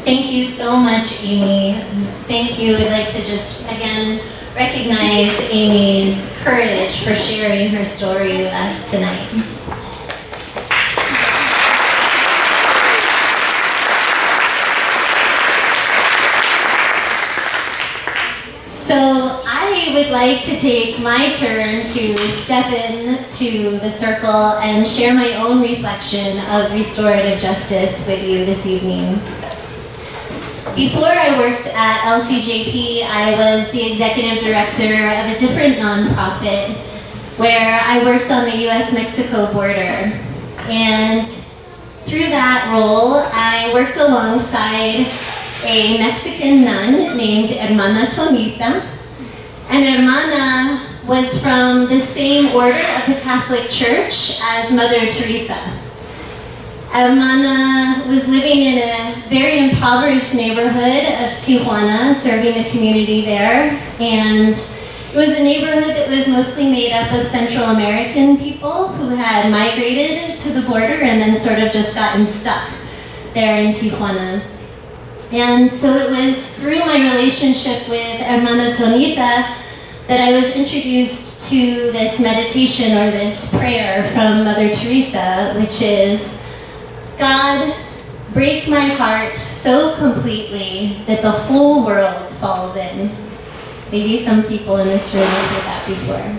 Thank you so much, Amy. Thank you. I'd like to just, again, recognize Amy's courage for sharing her story with us tonight. So I would like to take my turn to step into the circle and share my own reflection of restorative justice with you this evening. Before I worked at LCJP, I was the executive director of a different nonprofit where I worked on the US-Mexico border. And through that role, I worked alongside a Mexican nun named Hermana Tonita. And Hermana was from the same order of the Catholic Church as Mother Teresa. Hermana was living in a very impoverished neighborhood of Tijuana, serving the community there. And it was a neighborhood that was mostly made up of Central American people who had migrated to the border and then sort of just gotten stuck there in Tijuana. And so it was through my relationship with Hermana Tonita that I was introduced to this meditation or this prayer from Mother Teresa, which is, God, break my heart so completely that the whole world falls in. Maybe some people in this room have heard that before.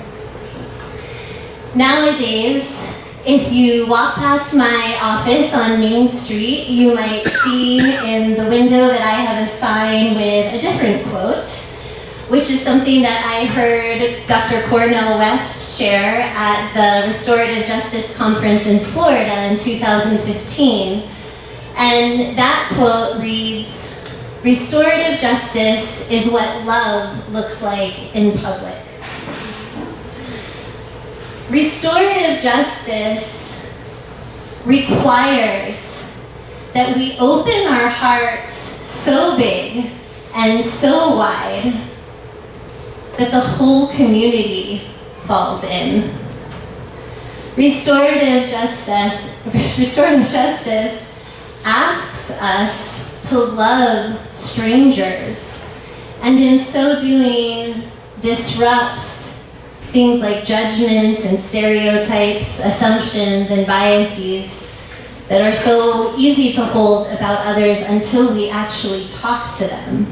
Nowadays, if you walk past my office on Main Street, you might see in the window that I have a sign with a different quote, which is something that I heard Dr. Cornel West share at the Restorative Justice Conference in Florida in 2015. And that quote reads, "Restorative justice is what love looks like in public." Restorative justice requires that we open our hearts so big and so wide that the whole community falls in. Restorative justice asks us to love strangers, and in so doing disrupts things like judgments and stereotypes, assumptions and biases that are so easy to hold about others until we actually talk to them.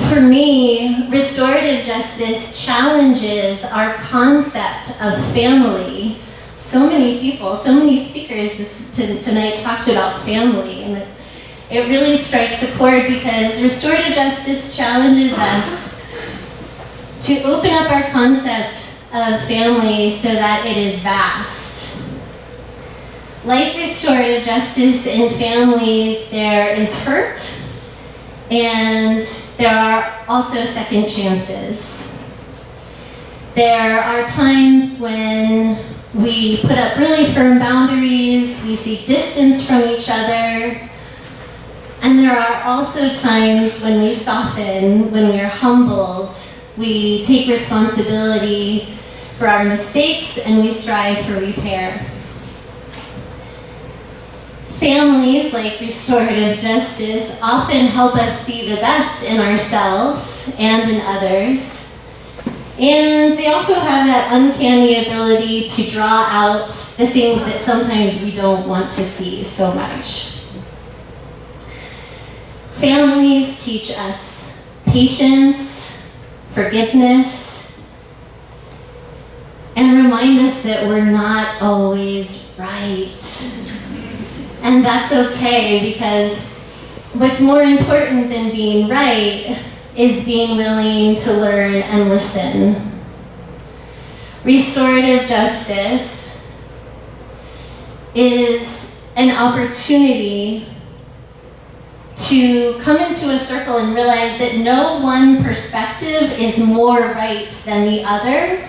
For me, restorative justice challenges our concept of family. So many people, so many speakers tonight talked about family, and it really strikes a chord because restorative justice challenges us to open up our concept of family so that it is vast. Like restorative justice in families, there is hurt, and there are also second chances. There are times when we put up really firm boundaries, we seek distance from each other, and there are also times when we soften, when we are humbled, we take responsibility for our mistakes, and we strive for repair. Families, like restorative justice, often help us see the best in ourselves and in others. And they also have that uncanny ability to draw out the things that sometimes we don't want to see so much. Families teach us patience, forgiveness, and remind us that we're not always right. And that's okay, because what's more important than being right is being willing to learn and listen. Restorative justice is an opportunity to come into a circle and realize that no one perspective is more right than the other.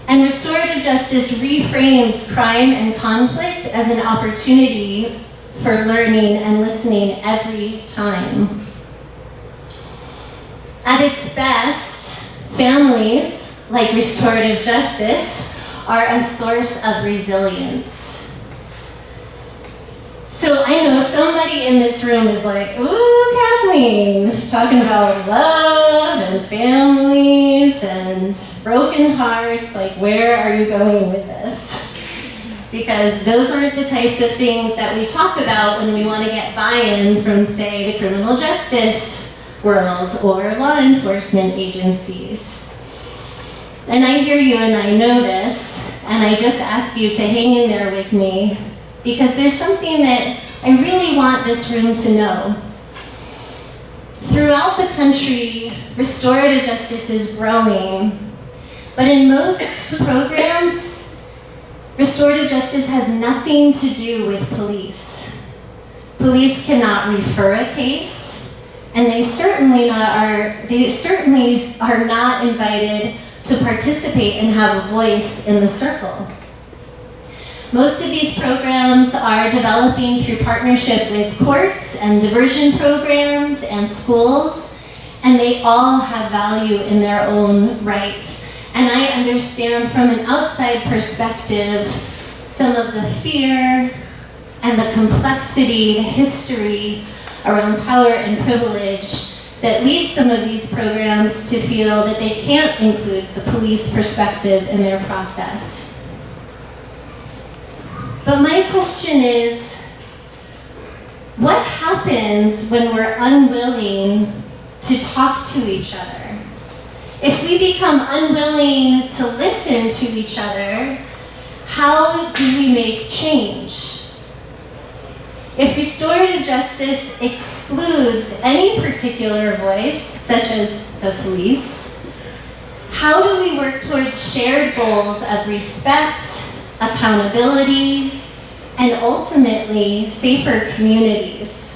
And restorative justice reframes crime and conflict as an opportunity for learning and listening every time. At its best, families, like restorative justice, are a source of resilience. So I know some somebody in this room is like, ooh, Kathleen, talking about love and families and broken hearts, like, where are you going with this? Because those aren't the types of things that we talk about when we want to get buy-in from, say, the criminal justice world or law enforcement agencies. And I hear you and I know this, and I just ask you to hang in there with me, because there's something that I really want this room to know. Throughout the country, restorative justice is growing, but in most programs, restorative justice has nothing to do with police. Police cannot refer a case, and they certainly are not invited to participate and have a voice in the circle. Most of these programs are developing through partnership with courts and diversion programs and schools, and they all have value in their own right. And I understand from an outside perspective some of the fear and the complexity, the history around power and privilege that leads some of these programs to feel that they can't include the police perspective in their process. But my question is, what happens when we're unwilling to talk to each other? If we become unwilling to listen to each other, how do we make change? If restorative justice excludes any particular voice, such as the police, how do we work towards shared goals of respect, accountability, and ultimately safer communities?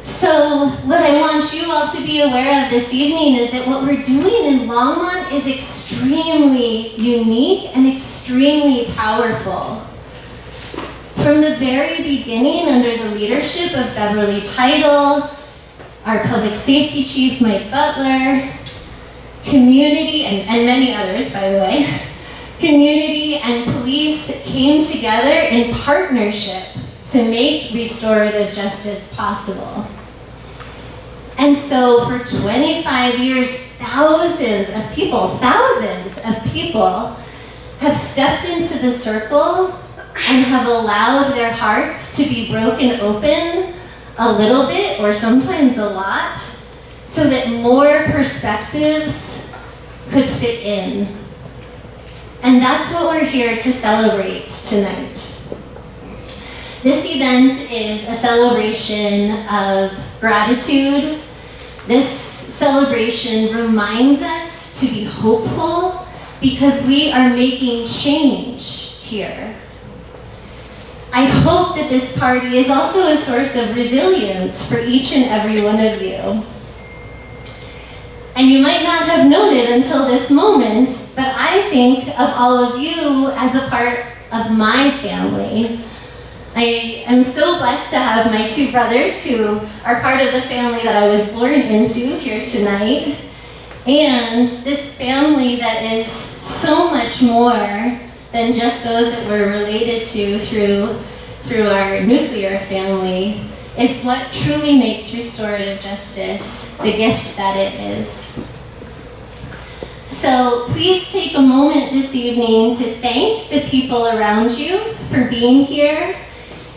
So what I want you all to be aware of this evening is that what we're doing in Longmont is extremely unique and extremely powerful. From the very beginning, under the leadership of Beverly Title, our public safety chief, Mike Butler, community, and many others, by the way, community and police came together in partnership to make restorative justice possible. And so for 25 years, thousands of people have stepped into the circle and have allowed their hearts to be broken open a little bit, or sometimes a lot, so that more perspectives could fit in. And that's what we're here to celebrate tonight. This event is a celebration of gratitude. This celebration reminds us to be hopeful because we are making change here. I hope that this party is also a source of resilience for each and every one of you. And you might not have known it until this moment, but I think of all of you as a part of my family. I am so blessed to have my two brothers who are part of the family that I was born into here tonight. And this family that is so much more than just those that we're related to through our nuclear family is what truly makes restorative justice the gift that it is. So please take a moment this evening to thank the people around you for being here.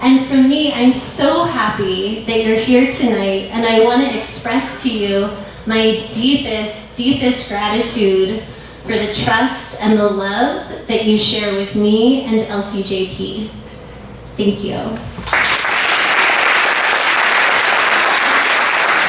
And for me, I'm so happy that you're here tonight, and I want to express to you my deepest gratitude for the trust and the love that you share with me and LCJP. Thank you.